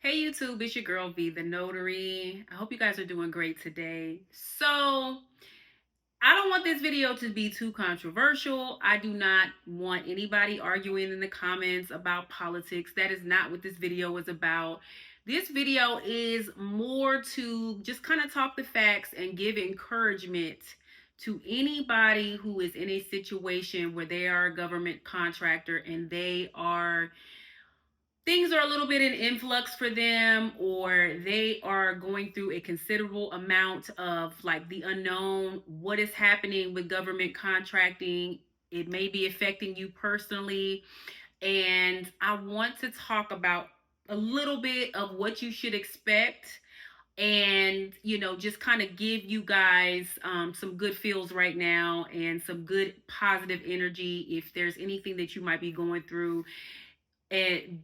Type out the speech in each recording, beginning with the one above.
Hey YouTube, it's your girl V, the Notary. I hope you guys are doing great today. So, I don't want this video to be too controversial. I do not want anybody arguing in the comments about politics. That is not what this video is about. This video is more to just kind of talk the facts and give encouragement to anybody who is in a situation where they are a government contractor and things are a little bit in influx for them, or they are going through a considerable amount of like the unknown. What is happening with government contracting? It may be affecting you personally, and I want to talk about a little bit of what you should expect, and just kind of give you guys some good feels right now and some good positive energy if there's anything that you might be going through and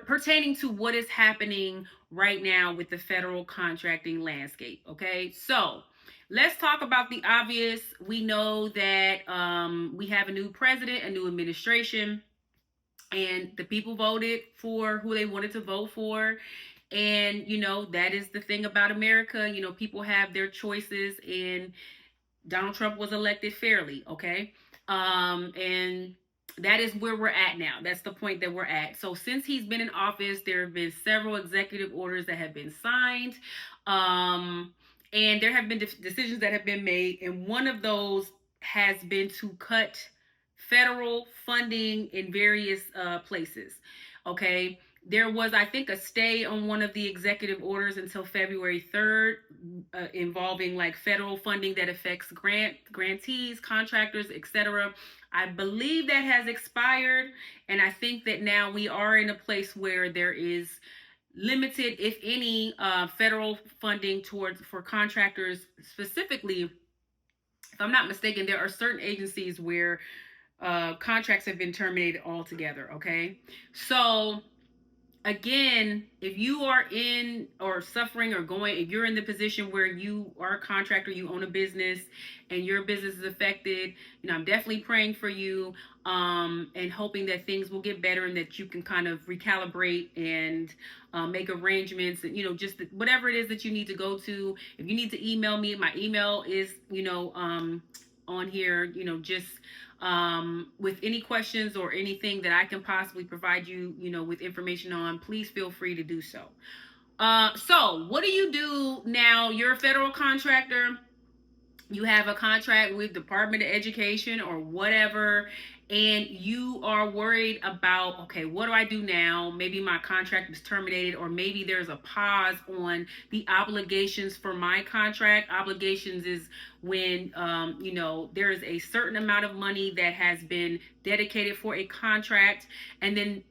pertaining to what is happening right now with the federal contracting landscape. Okay, so let's talk about the obvious. We know that we have a new president, a new administration, and the people voted for who they wanted to vote for. And that is the thing about America. People have their choices, and Donald Trump was elected fairly. Okay, and that is where we're at now. That's the point that we're at. So since he's been in office, there have been several executive orders that have been signed, um, and there have been decisions that have been made, and one of those has been to cut federal funding in various places. Okay, there was, I think, a stay on one of the executive orders until February 3rd, involving like federal funding that affects grantees, contractors, etc. I believe that has expired, and I think that now we are in a place where there is limited, if any, federal funding towards for contractors specifically. If I'm not mistaken, there are certain agencies where contracts have been terminated altogether. Okay, so again, if you are in or suffering or going, if you're in the position where you are a contractor, you own a business, and your business is affected, I'm definitely praying for you, and hoping that things will get better and that you can kind of recalibrate and make arrangements, and just whatever it is that you need to go to. If you need to email me, my email is on here. Just with any questions or anything that I can possibly provide you, with information on, please feel free to do so. So what do you do now? You're a federal contractor. You have a contract with Department of Education or whatever, and you are worried about, okay, what do I do now? Maybe my contract is terminated, or maybe there's a pause on the obligations for my contract. Obligations is when there is a certain amount of money that has been dedicated for a contract, and then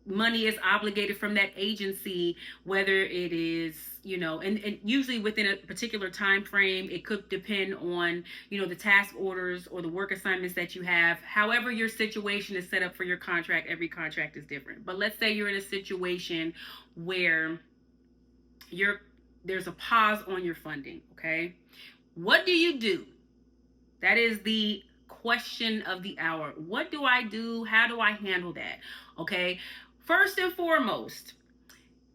money is obligated from that agency, whether it is and usually within a particular time frame. It could depend on the task orders or the work assignments that you have. However your situation is set up for your contract, every contract is different. But let's say you're in a situation where there's a pause on your funding. Okay, what do you do? That is the question of the hour. What do I do? How do I handle that? Okay, first and foremost,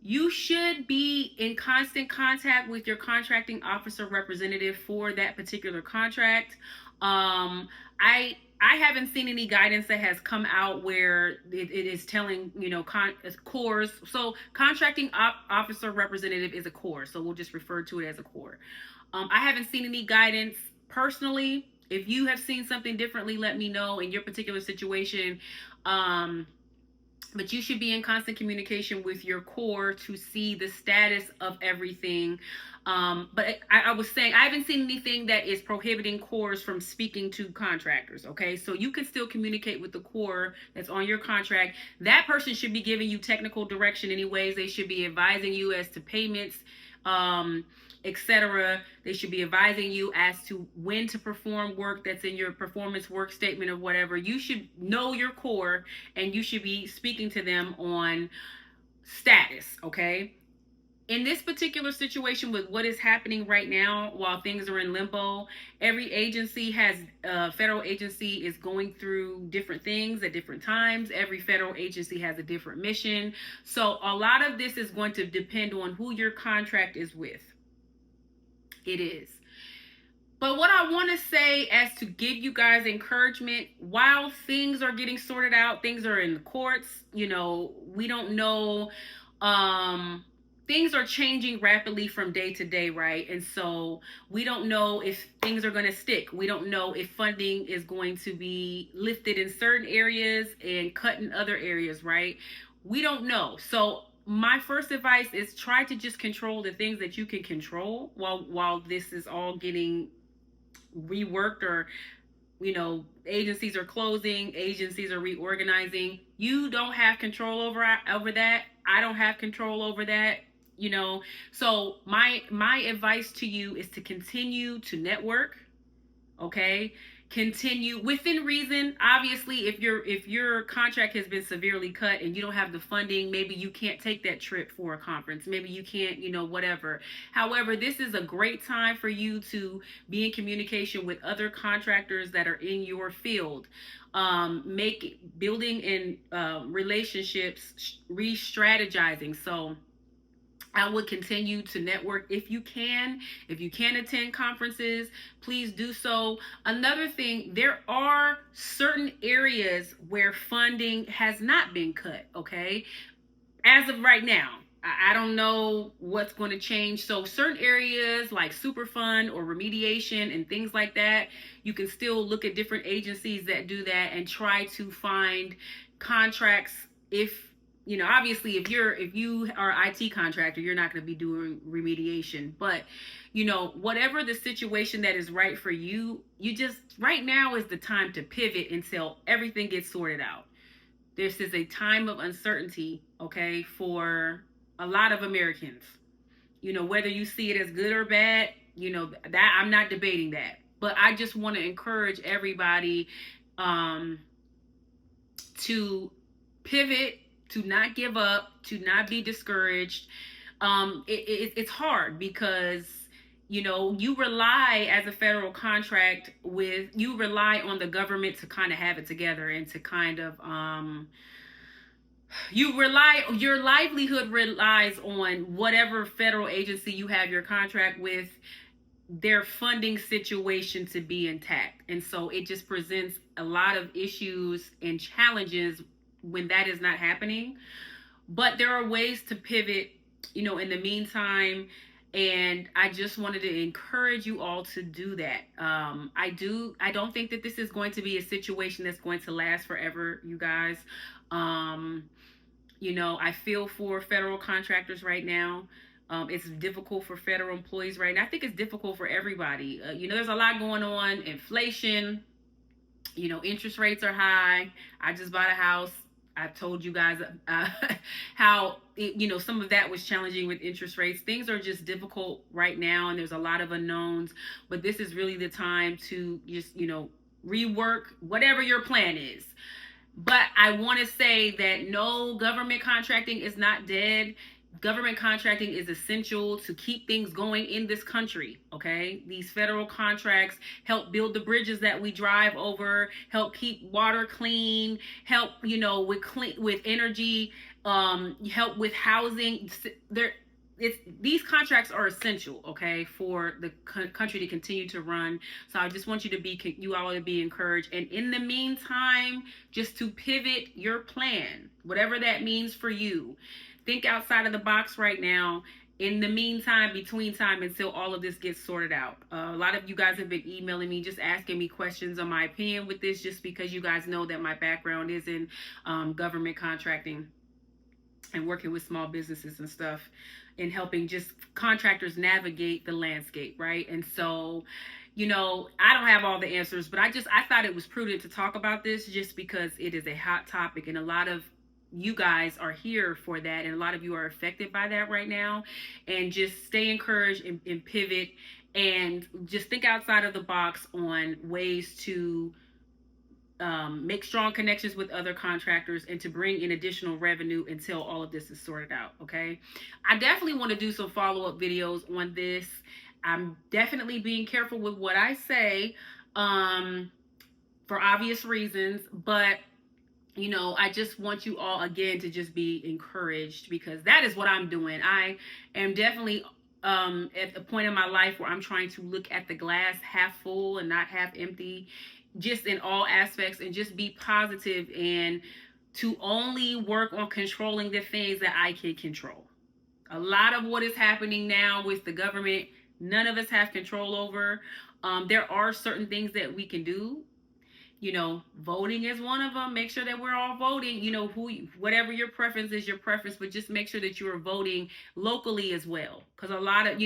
you should be in constant contact with your contracting officer representative for that particular contract. I haven't seen any guidance that has come out where it is telling cores. So contracting officer representative is a core, so we'll just refer to it as a core. I haven't seen any guidance personally. If you have seen something differently, let me know in your particular situation. But you should be in constant communication with your core to see the status of everything. But I was saying, I haven't seen anything that is prohibiting cores from speaking to contractors. Okay, so you can still communicate with the core that's on your contract. That person should be giving you technical direction anyways. They should be advising you as to payments, etc. They should be advising you as to when to perform work that's in your performance work statement or whatever. You should know your core, and you should be speaking to them on status. Okay, in this particular situation with what is happening right now while things are in limbo, every agency has federal agency is going through different things at different times. Every federal agency has a different mission. So a lot of this is going to depend on who your contract is with. It is. But what I want to say, as to give you guys encouragement, while things are getting sorted out, things are in the courts, we don't know. Things are changing rapidly from day to day, right? And so we don't know if things are going to stick. We don't know if funding is going to be lifted in certain areas and cut in other areas, right? We don't know. So my first advice is try to just control the things that you can control while this is all getting reworked, or agencies are closing, agencies are reorganizing. You don't have control over that. I don't have control over that. So my advice to you is to continue to network. Okay, continue within reason. Obviously, if your contract has been severely cut and you don't have the funding, maybe you can't take that trip for a conference, maybe you can't, whatever. However, this is a great time for you to be in communication with other contractors that are in your field. Building in relationships, re-strategizing. So I would continue to network if you can. If you can attend conferences, please do so. Another thing, there are certain areas where funding has not been cut, okay? As of right now, I don't know what's going to change. So certain areas like Superfund or remediation and things like that, you can still look at different agencies that do that and try to find contracts. If obviously if you are an IT contractor, you're not going to be doing remediation, but whatever the situation that is right for you, you just, right now is the time to pivot until everything gets sorted out. This is a time of uncertainty, okay, for a lot of Americans. Whether you see it as good or bad, that I'm not debating that. But I just want to encourage everybody to pivot, to not give up, to not be discouraged. It's hard because you rely, as a federal contract you rely on the government to kind of have it together and to kind of your livelihood relies on whatever federal agency you have your contract with, their funding situation to be intact. And so it just presents a lot of issues and challenges when that is not happening. But there are ways to pivot, in the meantime. And I just wanted to encourage you all to do that. I don't think that this is going to be a situation that's going to last forever, you guys. I feel for federal contractors right now. It's difficult for federal employees right now. I think it's difficult for everybody. There's a lot going on. Inflation, interest rates are high. I just bought a house. I've told you guys how some of that was challenging with interest rates. Things are just difficult right now, and there's a lot of unknowns. But this is really the time to just rework whatever your plan is. But I want to say that no, government contracting is not dead. Government contracting is essential to keep things going in this country, okay? These federal contracts help build the bridges that we drive over, help keep water clean, help, with energy, help with housing. These contracts are essential, okay, for the country to continue to run. So I just want you all to be encouraged. And in the meantime, just to pivot your plan, whatever that means for you. Think outside of the box right now. In the meantime, between time, until all of this gets sorted out. A lot of you guys have been emailing me, just asking me questions on my opinion with this, just because you guys know that my background is in government contracting and working with small businesses and stuff, and helping just contractors navigate the landscape, right? And so, I don't have all the answers, but I thought it was prudent to talk about this, just because it is a hot topic, and a lot of you guys are here for that, and a lot of you are affected by that right now. And just stay encouraged and pivot, and just think outside of the box on ways to make strong connections with other contractors, and to bring in additional revenue until all of this is sorted out. Okay, I definitely want to do some follow-up videos on this. I'm definitely being careful with what I say, for obvious reasons, but I just want you all again to just be encouraged, because that is what I'm doing. I am definitely at the point in my life where I'm trying to look at the glass half full and not half empty, just in all aspects, and just be positive, and to only work on controlling the things that I can control. A lot of what is happening now with the government, none of us have control over. There are certain things that we can do. Voting is one of them. Make sure that we're all voting. Whatever your preference is, your preference, but just make sure that you are voting locally as well. Because a lot of,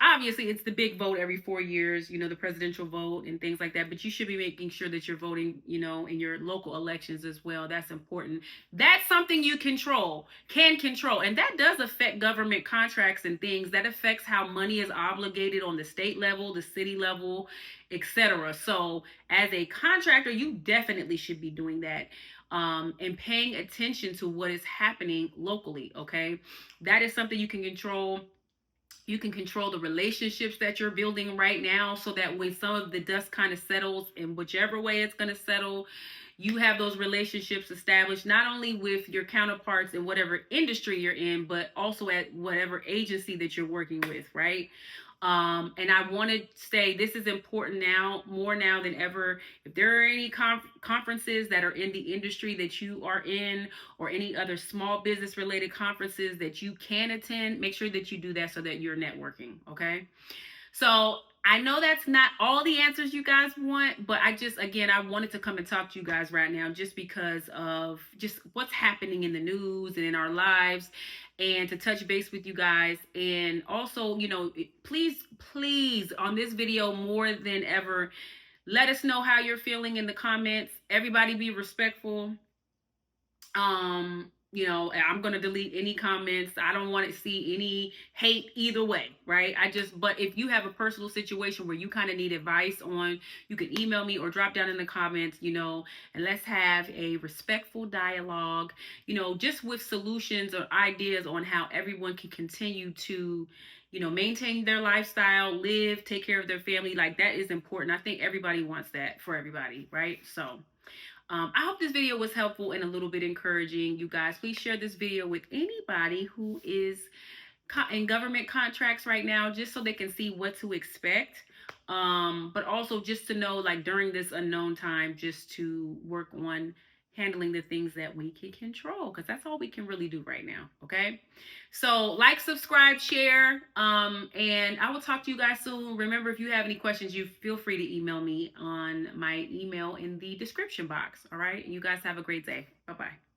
obviously it's the big vote every 4 years, the presidential vote and things like that. But you should be making sure that you're voting, in your local elections as well. That's important. That's something you can control. And that does affect government contracts and things. That affects how money is obligated on the state level, the city level, etc. So as a contractor, you definitely should be doing that, and paying attention to what is happening locally. Okay, that is something you can control. You can control the relationships that you're building right now, so that when some of the dust kind of settles, in whichever way it's going to settle, you have those relationships established, not only with your counterparts in whatever industry you're in, but also at whatever agency that you're working with, right? And I want to say this is important now, more now than ever. If there are any conferences that are in the industry that you are in, or any other small business related conferences that you can attend, make sure that you do that so that you're networking. Okay. So I know that's not all the answers you guys want, but I wanted to come and talk to you guys right now, just because of just what's happening in the news and in our lives, and to touch base with you guys. And also, please, on this video more than ever, let us know how you're feeling in the comments. Everybody be respectful. I'm gonna delete any comments. I don't want to see any hate either way, right? But if you have a personal situation where you kind of need advice on, you can email me or drop down in the comments, and let's have a respectful dialogue, just with solutions or ideas on how everyone can continue to, maintain their lifestyle, live, take care of their family. Like, that is important. I think everybody wants that for everybody, right? So I hope this video was helpful and a little bit encouraging. You guys, please share this video with anybody who is in government contracts right now, just so they can see what to expect. But also just to know, like, during this unknown time, just to work on handling the things that we can control, because that's all we can really do right now. Okay, so like, subscribe, share, and I will talk to you guys soon. Remember, if you have any questions, you feel free to email me on my email in the description box. All right, you guys have a great day. Bye bye.